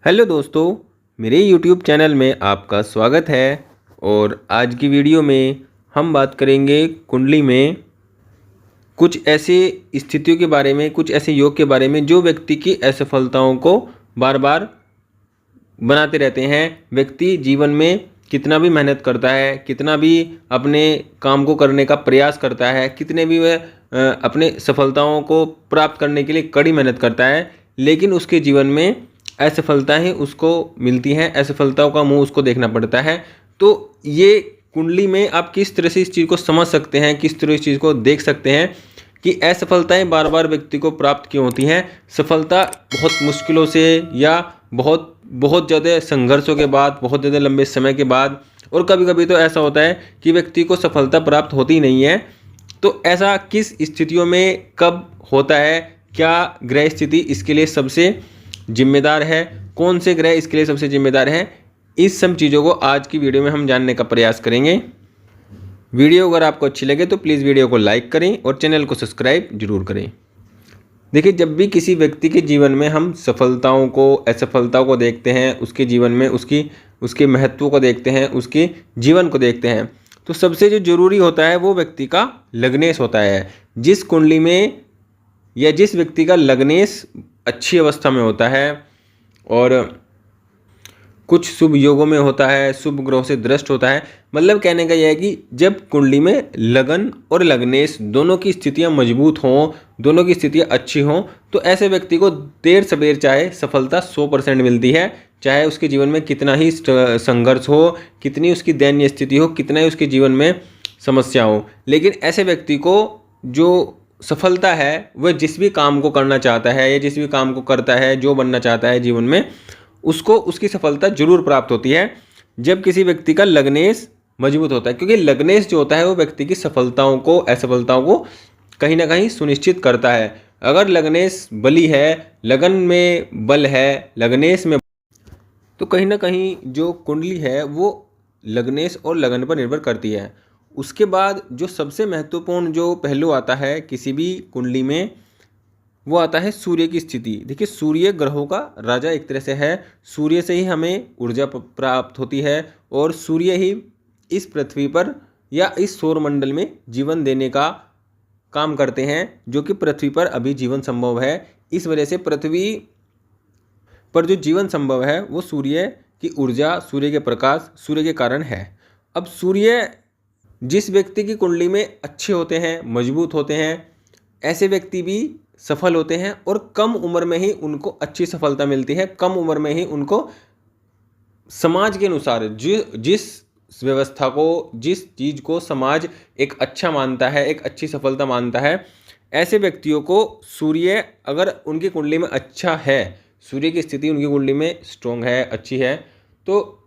Hello दोस्तों, मेरे YouTube channel में आपका स्वागत है। और आज की वीडियो में हम बात करेंगे कुंडली में कुछ ऐसे स्थितियों के बारे में, कुछ ऐसे योग के बारे में जो व्यक्ति की असफलताओं को बार बार बनाते रहते हैं। व्यक्ति जीवन में कितना भी मेहनत करता है, कितना भी अपने काम को करने का प्रयास करता है, कितने भी वह अपने सफलताओं को प्राप्त करने के लिए कड़ी मेहनत करता है, लेकिन उसके जीवन में असफलताएं उसको मिलती हैं, असफलताओं का मुंह उसको देखना पड़ता है। तो ये कुंडली में आप किस तरह से इस चीज़ को समझ सकते हैं, किस तरह इस चीज़ को देख सकते हैं कि असफलताएं बार बार व्यक्ति को प्राप्त क्यों होती हैं। सफलता बहुत मुश्किलों से या बहुत बहुत ज़्यादा संघर्षों के बाद, बहुत ज़्यादा लंबे समय के बाद, और कभी कभी तो ऐसा होता है कि व्यक्ति को सफलता प्राप्त होती नहीं है। तो ऐसा किस स्थितियों में कब होता है, क्या ग्रह स्थिति इसके लिए सबसे जिम्मेदार है, कौन से ग्रह इसके लिए सबसे जिम्मेदार है, इस सब चीज़ों को आज की वीडियो में हम जानने का प्रयास करेंगे। वीडियो अगर आपको अच्छी लगे तो प्लीज़ वीडियो को लाइक करें और चैनल को सब्सक्राइब जरूर करें। देखिए, जब भी किसी व्यक्ति के जीवन में हम सफलताओं को, असफलताओं को देखते हैं, उसके जीवन में उसके महत्व को देखते हैं, उसके जीवन को देखते हैं, तो सबसे जो जरूरी होता है वो व्यक्ति का लग्नेश होता है। जिस कुंडली में या जिस व्यक्ति का लग्नेश अच्छी अवस्था में होता है और कुछ शुभ योगों में होता है, शुभ ग्रहों से दृष्ट होता है, मतलब कहने का यह है कि जब कुंडली में लगन और लग्नेश दोनों की स्थितियां मजबूत हों, दोनों की स्थितियां अच्छी हों, तो ऐसे व्यक्ति को देर सवेर चाहे सफलता 100% मिलती है। चाहे उसके जीवन में कितना ही संघर्ष हो, कितनी उसकी दयनीय स्थिति हो, कितना ही उसके जीवन में समस्या हो, लेकिन ऐसे व्यक्ति को जो सफलता है, वह जिस भी काम को करना चाहता है या जिस भी काम को करता है, जो बनना चाहता है जीवन में, उसको उसकी सफलता जरूर प्राप्त होती है जब किसी व्यक्ति का लग्नेश मजबूत होता है। क्योंकि लग्नेश जो होता है वो व्यक्ति की सफलताओं को, असफलताओं को कहीं ना कहीं सुनिश्चित करता है। अगर लग्नेश बली है, लगन में बल है, लग्नेश में, तो कहीं ना कहीं जो कुंडली है वो लग्नेश और लगन पर निर्भर करती है। उसके बाद जो सबसे महत्वपूर्ण जो पहलू आता है किसी भी कुंडली में, वो आता है सूर्य की स्थिति। देखिए, सूर्य ग्रहों का राजा एक तरह से है। सूर्य से ही हमें ऊर्जा प्राप्त होती है और सूर्य ही इस पृथ्वी पर या इस सौर मंडल में जीवन देने का काम करते हैं, जो कि पृथ्वी पर अभी जीवन संभव है। इस वजह से पृथ्वी पर जो जीवन संभव है वो सूर्य की ऊर्जा, सूर्य के प्रकाश, सूर्य के कारण है। अब सूर्य जिस व्यक्ति की कुंडली में अच्छे होते हैं, मजबूत होते हैं, ऐसे व्यक्ति भी सफल होते हैं और कम उम्र में ही उनको अच्छी सफलता मिलती है। कम उम्र में ही उनको समाज के अनुसार जिस व्यवस्था को, जिस चीज़ को समाज एक अच्छा मानता है, एक अच्छी सफलता मानता है, ऐसे व्यक्तियों को सूर्य अगर उनकी कुंडली में अच्छा है, सूर्य की स्थिति उनकी कुंडली में स्ट्रॉन्ग है, अच्छी है, तो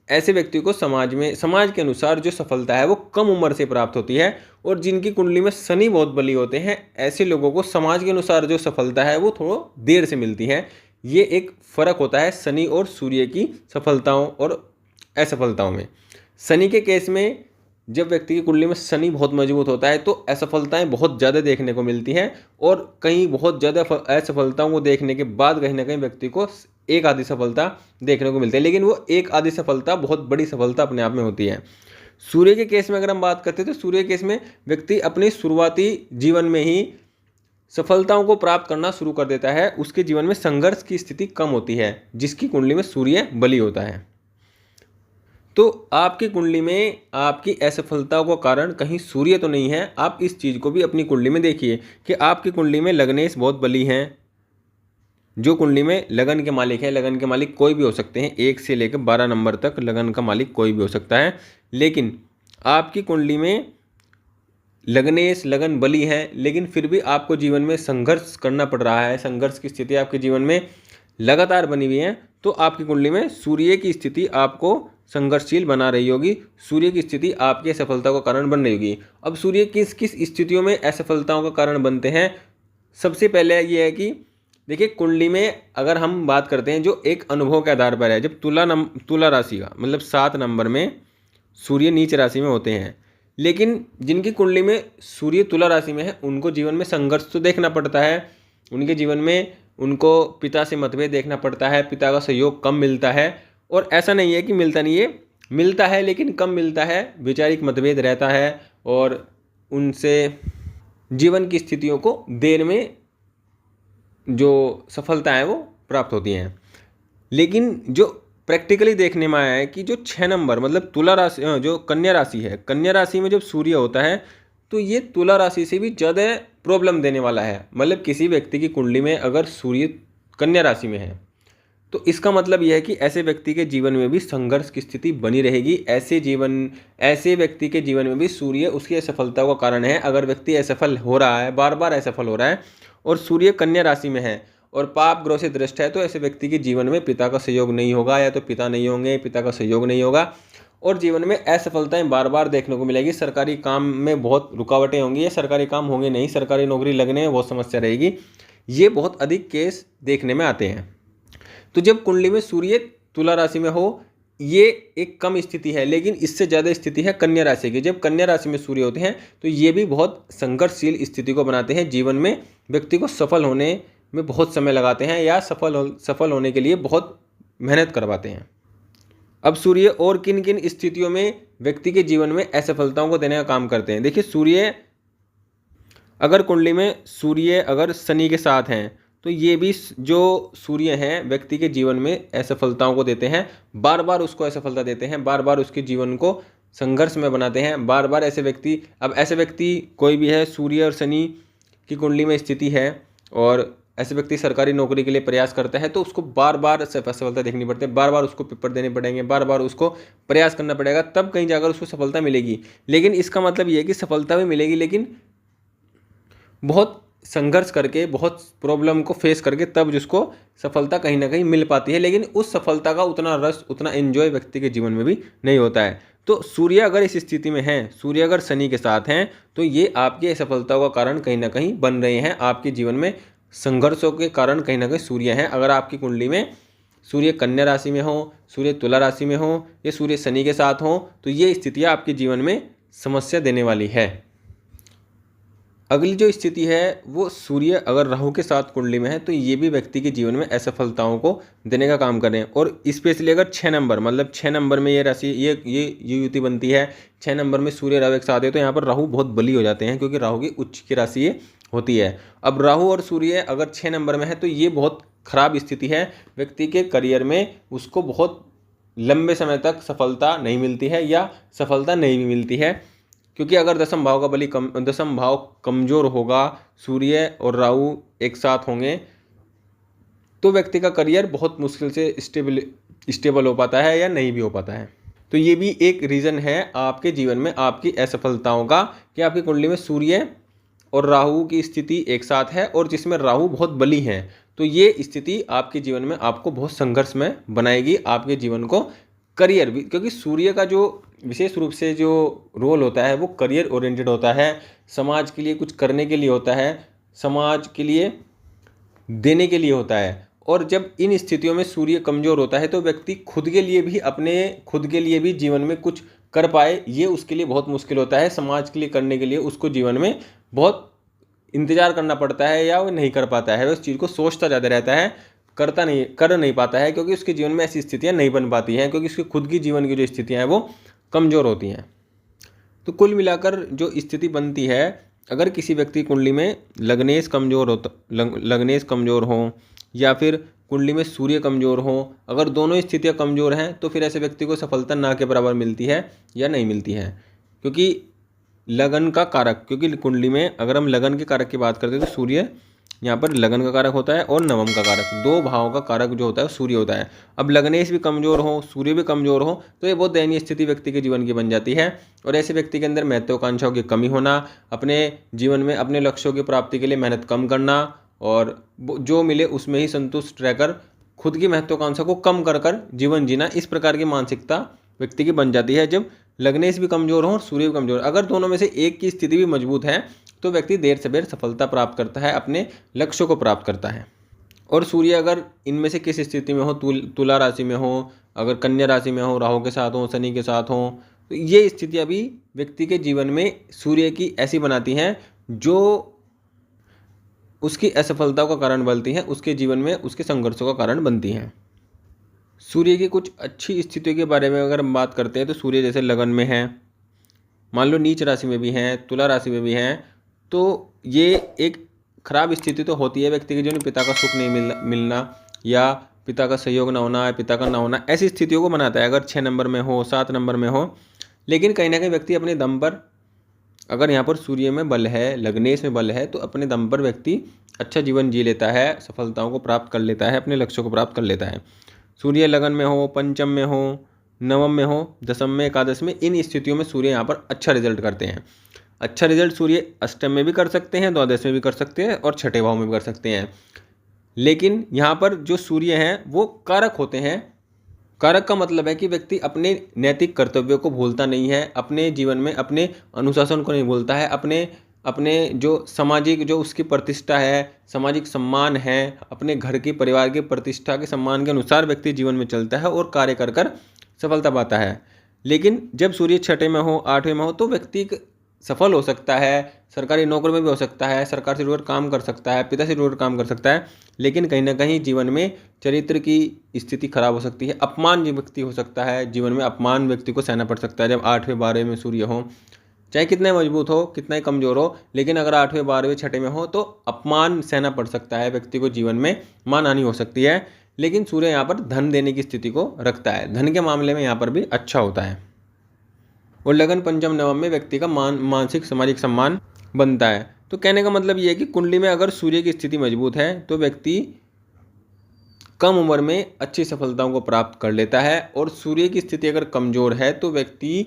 ऐसे व्यक्ति को समाज के अनुसार जो सफलता है वो कम उम्र से प्राप्त होती है। और जिनकी कुंडली में शनि बहुत बली होते हैं, ऐसे लोगों को समाज के अनुसार जो सफलता है वो थोड़ा देर से मिलती है। ये एक फ़र्क होता है शनि और सूर्य की सफलताओं और असफलताओं में। शनि के केस में जब व्यक्ति की कुंडली में शनि बहुत मजबूत होता है तो असफलताएं बहुत ज़्यादा देखने को मिलती हैं, और कहीं बहुत ज़्यादा असफलताओं को देखने के बाद कहीं ना कहीं व्यक्ति को एक आधी सफलता देखने को मिलती है, लेकिन वो एक आधी सफलता बहुत बड़ी सफलता अपने आप में होती है। सूर्य के केस में अगर हम बात करते हैं तो सूर्य के केस में व्यक्ति अपने शुरुआती जीवन में ही सफलताओं को प्राप्त करना शुरू कर देता है। उसके जीवन में संघर्ष की स्थिति कम होती है जिसकी कुंडली में सूर्य बली होता है। तो आपकी कुंडली में आपकी असफलताओं का कारण कहीं सूर्य तो नहीं है। आप इस चीज़ को भी अपनी कुंडली में देखिए कि आपकी कुंडली में लग्नेश बहुत बली हैं। जो कुंडली में लगन के मालिक है, लगन के मालिक कोई भी हो सकते हैं, 1 से लेकर 12 नंबर तक लगन का मालिक कोई भी हो सकता है, लेकिन आपकी कुंडली में लग्नेश, लगन बली है, लेकिन फिर भी आपको जीवन में संघर्ष करना पड़ रहा है, संघर्ष की स्थिति आपके जीवन में लगातार बनी हुई है, तो आपकी कुंडली में सूर्य की स्थिति आपको संघर्षशील बना रही होगी। सूर्य की स्थिति आपकी असफलता का कारण बन रही होगी। अब सूर्य किस किस स्थितियों में असफलताओं का कारण बनते हैं? सबसे पहले ये है कि देखिए, कुंडली में अगर हम बात करते हैं जो एक अनुभव के आधार पर है, जब तुला राशि का मतलब 7 नंबर में सूर्य नीच राशि में होते हैं, लेकिन जिनकी कुंडली में सूर्य तुला राशि में है उनको जीवन में संघर्ष तो देखना पड़ता है। उनके जीवन में उनको पिता से मतभेद देखना पड़ता है, पिता का सहयोग कम मिलता है। और ऐसा नहीं है कि मिलता नहीं है, मिलता है लेकिन कम मिलता है, वैचारिक मतभेद रहता है और उनसे जीवन की स्थितियों को देर में जो सफलता है वो प्राप्त होती हैं। लेकिन जो प्रैक्टिकली देखने में आया है कि जो 6 नंबर मतलब तुला राशि, जो कन्या राशि है, कन्या राशि में जब सूर्य होता है तो ये तुला राशि से भी ज़्यादा प्रॉब्लम देने वाला है। मतलब किसी व्यक्ति की कुंडली में अगर सूर्य कन्या राशि में है तो इसका मतलब यह है कि ऐसे व्यक्ति के जीवन में भी संघर्ष की स्थिति बनी रहेगी। ऐसे व्यक्ति के जीवन में भी सूर्य उसकी असफलता का कारण है। अगर व्यक्ति असफल हो रहा है, बार बार असफल हो रहा है और सूर्य कन्या राशि में है और पाप ग्रह से दृष्ट है, तो ऐसे व्यक्ति के जीवन में पिता का सहयोग नहीं होगा, या तो पिता नहीं होंगे, पिता का सहयोग नहीं होगा और जीवन में असफलताएं बार बार देखने को मिलेगी। सरकारी काम में बहुत रुकावटें होंगी, या सरकारी काम होंगे नहीं, सरकारी नौकरी लगने में बहुत समस्या रहेगी। ये बहुत अधिक केस देखने में आते हैं। तो जब कुंडली में सूर्य तुला राशि में हो, ये एक कम स्थिति है, लेकिन इससे ज़्यादा स्थिति है कन्या राशि की। जब कन्या राशि में सूर्य होते हैं तो ये भी बहुत संघर्षशील स्थिति को बनाते हैं। जीवन में व्यक्ति को सफल होने में बहुत समय लगाते हैं, या सफल होने के लिए बहुत मेहनत करवाते हैं। अब सूर्य और किन किन स्थितियों में व्यक्ति के जीवन में असफलताओं को देने का काम करते हैं। देखिए, सूर्य अगर कुंडली में सूर्य अगर शनि के साथ हैं तो ये भी जो सूर्य हैं व्यक्ति के जीवन में असफलताओं को देते हैं, बार बार उसको असफलता देते हैं, बार बार उसके जीवन को संघर्ष में बनाते हैं। बार बार ऐसे व्यक्ति कोई भी है, सूर्य और शनि की कुंडली में स्थिति है और ऐसे व्यक्ति सरकारी नौकरी के लिए प्रयास करता है, तो उसको बार बार असफलता देखनी पड़ती है, बार बार उसको पेपर देने पड़ेंगे, बार बार उसको प्रयास करना पड़ेगा, तब कहीं जाकर उसको सफलता मिलेगी। लेकिन इसका मतलब ये है कि सफलता भी मिलेगी, लेकिन बहुत संघर्ष करके, बहुत प्रॉब्लम को फेस करके तब जिसको सफलता कहीं ना कहीं मिल पाती है। लेकिन उस सफलता का उतना रस, उतना एंजॉय व्यक्ति के जीवन में भी नहीं होता है। तो सूर्य अगर इस स्थिति में है, सूर्य अगर शनि के साथ हैं, तो ये आपकी असफलताओं का कारण कहीं ना कहीं बन रहे हैं। आपके जीवन में संघर्षों के कारण कहीं ना कहीं सूर्य हैं। अगर आपकी कुंडली में सूर्य कन्या राशि में हो, सूर्य तुला राशि में हो, या सूर्य शनि के साथ हो, तो ये स्थितियाँ आपके जीवन में समस्या देने वाली है। अगली जो स्थिति है वो सूर्य अगर राहु के साथ कुंडली में है, तो ये भी व्यक्ति के जीवन में असफलताओं को देने का काम कर रहे हैं। और स्पेशली अगर 6 नंबर मतलब 6 नंबर में ये राशि, ये युति बनती है, 6 नंबर में सूर्य राहु एक साथ है, तो यहाँ पर राहु बहुत बली हो जाते हैं, क्योंकि राहु की उच्च की राशि ये होती है। अब राहु और सूर्य अगर 6 नंबर में है तो ये बहुत खराब स्थिति है। व्यक्ति के करियर में उसको बहुत लंबे समय तक सफलता नहीं मिलती है, या सफलता नहीं भी मिलती है, क्योंकि अगर दसम भाव कमजोर होगा, सूर्य और राहु एक साथ होंगे, तो व्यक्ति का करियर बहुत मुश्किल से स्टेबल हो पाता है, या नहीं भी हो पाता है। तो ये भी एक रीज़न है आपके जीवन में आपकी असफलताओं का, कि आपकी कुंडली में सूर्य और राहु की स्थिति एक साथ है और जिसमें राहु बहुत बली है। तो ये स्थिति आपके जीवन में आपको बहुत संघर्ष में बनाएगी, आपके जीवन को, करियर भी, क्योंकि सूर्य का जो विशेष रूप से जो रोल होता है वो करियर ओरिएंटेड होता है, समाज के लिए कुछ करने के लिए होता है, समाज के लिए देने के लिए होता है। और जब इन स्थितियों में सूर्य कमज़ोर होता है तो व्यक्ति खुद के लिए भी जीवन में कुछ कर पाए, ये उसके लिए बहुत मुश्किल होता है। समाज के लिए करने के लिए उसको जीवन में बहुत इंतज़ार करना पड़ता है, या वो नहीं कर पाता है, वो उस चीज़ को सोचता ज़्यादा रहता है, कर नहीं पाता है, क्योंकि उसके जीवन में ऐसी स्थितियाँ नहीं बन पाती हैं, क्योंकि उसकी खुद की जीवन की जो स्थितियाँ हैं वो कमज़ोर होती हैं। तो कुल मिलाकर जो स्थिति बनती है, अगर किसी व्यक्ति कुंडली में लग्नेश कमज़ोर हो, या फिर कुंडली में सूर्य कमज़ोर हो, अगर दोनों स्थितियाँ कमज़ोर हैं, तो फिर ऐसे व्यक्ति को सफलता ना के बराबर मिलती है या नहीं मिलती है। क्योंकि लगन का कारक, क्योंकि कुंडली में अगर हम लगन के कारक की बात करते हैं तो सूर्य यहाँ पर लगन का कारक होता है और नवम का कारक, 2 भावों का कारक जो होता है सूर्य होता है। अब लग्नेश भी कमज़ोर हो, सूर्य भी कमज़ोर हो, तो ये बहुत दयनीय स्थिति व्यक्ति के जीवन की बन जाती है। और ऐसे व्यक्ति के अंदर महत्वाकांक्षाओं की कमी होना, अपने जीवन में अपने लक्ष्यों की प्राप्ति के लिए मेहनत कम करना, और जो मिले उसमें ही संतुष्ट रहकर खुद की महत्वाकांक्षा को कम कर जीवन जीना, इस प्रकार की मानसिकता व्यक्ति की बन जाती है जब लग्नेश भी कमज़ोर हो और सूर्य भी कमज़ोर। अगर दोनों में से एक की स्थिति भी मजबूत है तो व्यक्ति देर से देर सफलता प्राप्त करता है, अपने लक्ष्यों को प्राप्त करता है। और सूर्य अगर इनमें से किस स्थिति में हो, तुला राशि में हो, अगर कन्या राशि में हो, राहु के साथ हो, शनि के साथ हो, तो ये स्थितियाँ भी व्यक्ति के जीवन में सूर्य की ऐसी बनाती हैं जो उसकी असफलताओं का कारण बनती हैं, उसके जीवन में उसके संघर्षों का कारण बनती हैं। सूर्य की कुछ अच्छी स्थितियों के बारे में अगर हम बात करते हैं तो सूर्य जैसे लगन में है, मान लो नीच राशि में भी हैं, तुला राशि में भी हैं, तो ये एक खराब स्थिति तो होती है व्यक्ति के जीवन में, पिता का सुख नहीं मिलना या पिता का सहयोग ना होना, पिता का ना होना, ऐसी स्थितियों को बनाता है अगर 6 नंबर में हो, 7 नंबर में हो। लेकिन कहीं ना कहीं व्यक्ति अपने दम पर, अगर यहाँ पर सूर्य में बल है, लग्नेश में बल है, तो अपने दम पर व्यक्ति अच्छा जीवन जी लेता है, सफलताओं को प्राप्त कर लेता है, अपने लक्ष्यों को प्राप्त कर लेता है। सूर्य लगन में हो, पंचम में हो, नवम में हो, दशम में, एकादश में, इन स्थितियों में सूर्य यहाँ पर अच्छा रिजल्ट करते हैं। अच्छा रिजल्ट सूर्य अष्टम में भी कर सकते हैं, द्वादश में भी कर सकते हैं और छठे भाव में भी कर सकते हैं। लेकिन यहाँ पर जो सूर्य हैं वो कारक होते हैं। कारक का मतलब है कि व्यक्ति अपने नैतिक कर्तव्यों को भूलता नहीं है, अपने जीवन में अपने अनुशासन को नहीं भूलता है, अपने अपने जो सामाजिक जो उसकी प्रतिष्ठा है, सामाजिक सम्मान है, अपने घर की परिवार की प्रतिष्ठा के सम्मान के अनुसार व्यक्ति जीवन में चलता है और कार्य कर कर सफलता पाता है। लेकिन जब सूर्य छठे में हो, आठवें में हो, तो व्यक्ति सफल हो सकता है, सरकारी नौकरी में भी हो सकता है, सरकार से जुड़कर काम कर सकता है, पिता से जुड़कर काम कर सकता है, लेकिन कहीं ना कहीं जीवन में चरित्र की स्थिति खराब हो सकती है, अपमान व्यक्ति हो सकता है, जीवन में अपमान व्यक्ति को सहना पड़ सकता है जब 8वें 12वें में सूर्य हो। चाहे कितना मजबूत हो, कितना ही कमज़ोर हो, लेकिन अगर 8वें 12वें छठे में हो तो अपमान सहना पड़ सकता है व्यक्ति को, जीवन में मान हानि हो सकती है। लेकिन सूर्य यहाँ पर धन देने की स्थिति को रखता है, धन के मामले में यहाँ पर भी अच्छा होता है। और लगन पंचम नवम में व्यक्ति का मानसिक सामाजिक सम्मान बनता है। तो कहने का मतलब ये है कि कुंडली में अगर सूर्य की स्थिति मजबूत है तो व्यक्ति कम उम्र में अच्छी सफलताओं को प्राप्त कर लेता है, और सूर्य की स्थिति अगर कमज़ोर है तो व्यक्ति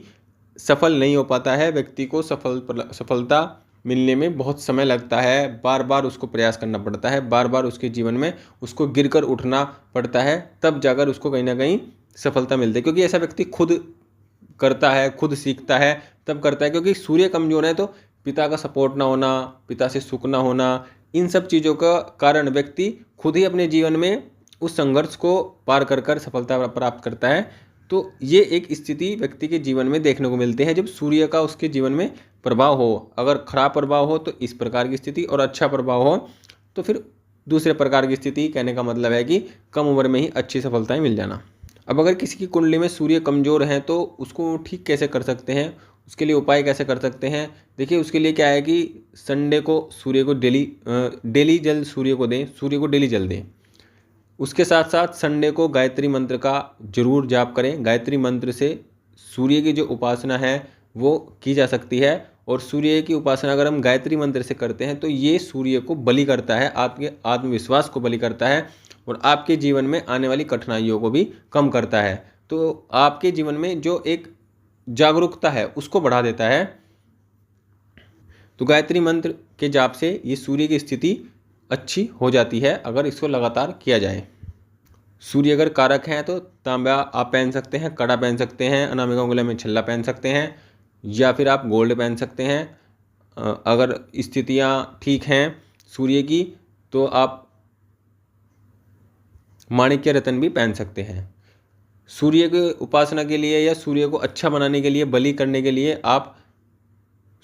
सफल नहीं हो पाता है, व्यक्ति को सफलता मिलने में बहुत समय लगता है, बार बार उसको प्रयास करना पड़ता है, बार बार उसके जीवन में उसको गिरकर उठना पड़ता है, तब जाकर उसको कहीं ना कहीं सफलता मिलती है। क्योंकि ऐसा व्यक्ति खुद करता है, खुद सीखता है, तब करता है। क्योंकि सूर्य कमज़ोर है तो पिता का सपोर्ट ना होना, पिता से सुख ना होना, इन सब चीज़ों का कारण व्यक्ति खुद ही अपने जीवन में उस संघर्ष को पार कर कर सफलता प्राप्त करता है। तो ये एक स्थिति व्यक्ति के जीवन में देखने को मिलती है जब सूर्य का उसके जीवन में प्रभाव हो। अगर खराब प्रभाव हो तो इस प्रकार की स्थिति, और अच्छा प्रभाव हो तो फिर दूसरे प्रकार की स्थिति। कहने का मतलब है कि कम उम्र में ही अच्छी सफलताएं मिल जाना। अब अगर किसी की कुंडली में सूर्य कमज़ोर है तो उसको ठीक कैसे कर सकते हैं, उसके लिए उपाय कैसे कर सकते हैं। देखिए उसके लिए क्या है कि संडे को सूर्य को डेली जल सूर्य को दें, सूर्य को डेली जल दें। उसके साथ साथ संडे को गायत्री मंत्र का जरूर जाप करें। गायत्री मंत्र से सूर्य की जो उपासना है वो की जा सकती है, और सूर्य की उपासना अगर हम गायत्री मंत्र से करते हैं तो ये सूर्य को बलि करता है, आपके आत्मविश्वास को बलि करता है, और आपके जीवन में आने वाली कठिनाइयों को भी कम करता है। तो आपके जीवन में जो एक जागरूकता है उसको बढ़ा देता है। तो गायत्री मंत्र के जाप से ये सूर्य की स्थिति अच्छी हो जाती है अगर इसको लगातार किया जाए। सूर्य अगर कारक हैं तो तांबा आप पहन सकते हैं, कड़ा पहन सकते हैं, अनामिका उंगली में छल्ला पहन सकते हैं, या फिर आप गोल्ड पहन सकते हैं। अगर स्थितियाँ ठीक हैं सूर्य की तो आप माणिक्य रत्न भी पहन सकते हैं। सूर्य की उपासना के लिए या सूर्य को अच्छा बनाने के लिए, बलि करने के लिए आप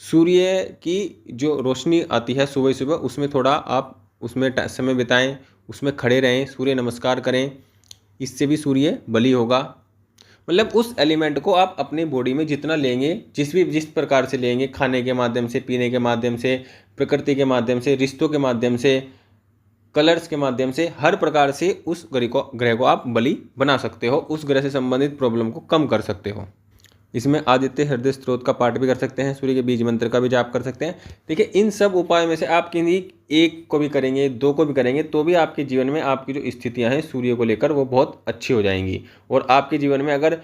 सूर्य की जो रोशनी आती है सुबह सुबह, उसमें थोड़ा आप उसमें समय बिताएं, उसमें खड़े रहें, सूर्य नमस्कार करें, इससे भी सूर्य बलि होगा। मतलब उस एलिमेंट को आप अपने बॉडी में जितना लेंगे, जिस प्रकार से लेंगे, खाने के माध्यम से, पीने के माध्यम से, प्रकृति के माध्यम से, रिश्तों के माध्यम से, कलर्स के माध्यम से, हर प्रकार से उस ग्रह को आप बलि बना सकते हो, उस ग्रह से संबंधित प्रॉब्लम को कम कर सकते हो। इसमें आदित्य हृदय स्त्रोत का पाठ भी कर सकते हैं, सूर्य के बीज मंत्र का भी जाप कर सकते हैं। देखिए इन सब उपायों में से आप किन्हीं एक को भी करेंगे, दो को भी करेंगे, तो भी आपके जीवन में आपकी जो स्थितियां हैं सूर्य को लेकर वो बहुत अच्छी हो जाएंगी। और आपके जीवन में अगर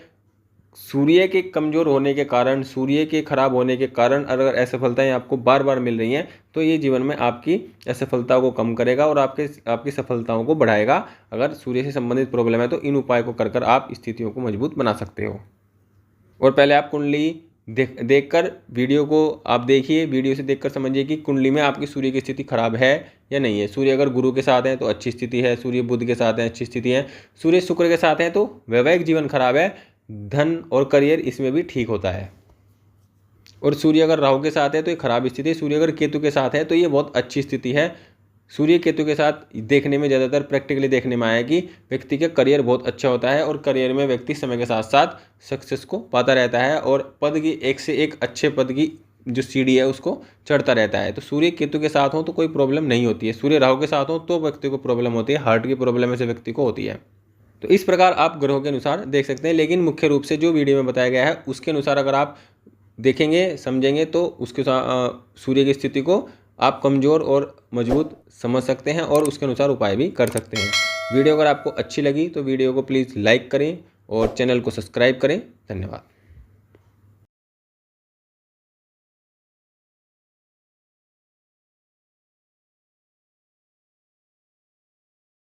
सूर्य के कमज़ोर होने के कारण, सूर्य के खराब होने के कारण अगर असफलताएं आपको बार बार मिल रही हैं तो ये जीवन में आपकी असफलता को कम करेगा और आपकी सफलताओं को बढ़ाएगा। अगर सूर्य से संबंधित प्रॉब्लम है तो इन उपाय को कर आप स्थितियों को मजबूत बना सकते हो। और पहले आप कुंडली देखकर वीडियो को आप देखिए, वीडियो से देखकर समझिए कि कुंडली में आपकी सूर्य की स्थिति खराब है या नहीं है। सूर्य अगर गुरु के साथ है तो अच्छी स्थिति है, सूर्य बुध के साथ है अच्छी स्थिति है, सूर्य शुक्र के साथ है तो वैवाहिक जीवन खराब है, धन और करियर इसमें भी ठीक होता है। और सूर्य अगर राहु के साथ है तो ये खराब स्थिति है, सूर्य अगर केतु के साथ है तो ये बहुत अच्छी स्थिति है। सूर्य केतु के साथ देखने में ज़्यादातर प्रैक्टिकली देखने में आया कि व्यक्ति का करियर बहुत अच्छा होता है और करियर में व्यक्ति समय के साथ साथ सक्सेस को पाता रहता है और पद की एक से एक अच्छे पद की जो सीढ़ी है उसको चढ़ता रहता है। तो सूर्य केतु के साथ हो तो कोई प्रॉब्लम नहीं होती है, सूर्य राहु के साथ हो तो व्यक्ति को प्रॉब्लम होती है, हार्ट की प्रॉब्लम ऐसे व्यक्ति को होती है। तो इस प्रकार आप ग्रहों के अनुसार देख सकते हैं, लेकिन मुख्य रूप से जो वीडियो में बताया गया है उसके अनुसार अगर आप देखेंगे समझेंगे तो उसके सूर्य की स्थिति को आप कमज़ोर और मजबूत समझ सकते हैं और उसके अनुसार उपाय भी कर सकते हैं। वीडियो अगर आपको अच्छी लगी तो वीडियो को प्लीज़ लाइक करें और चैनल को सब्सक्राइब करें। धन्यवाद।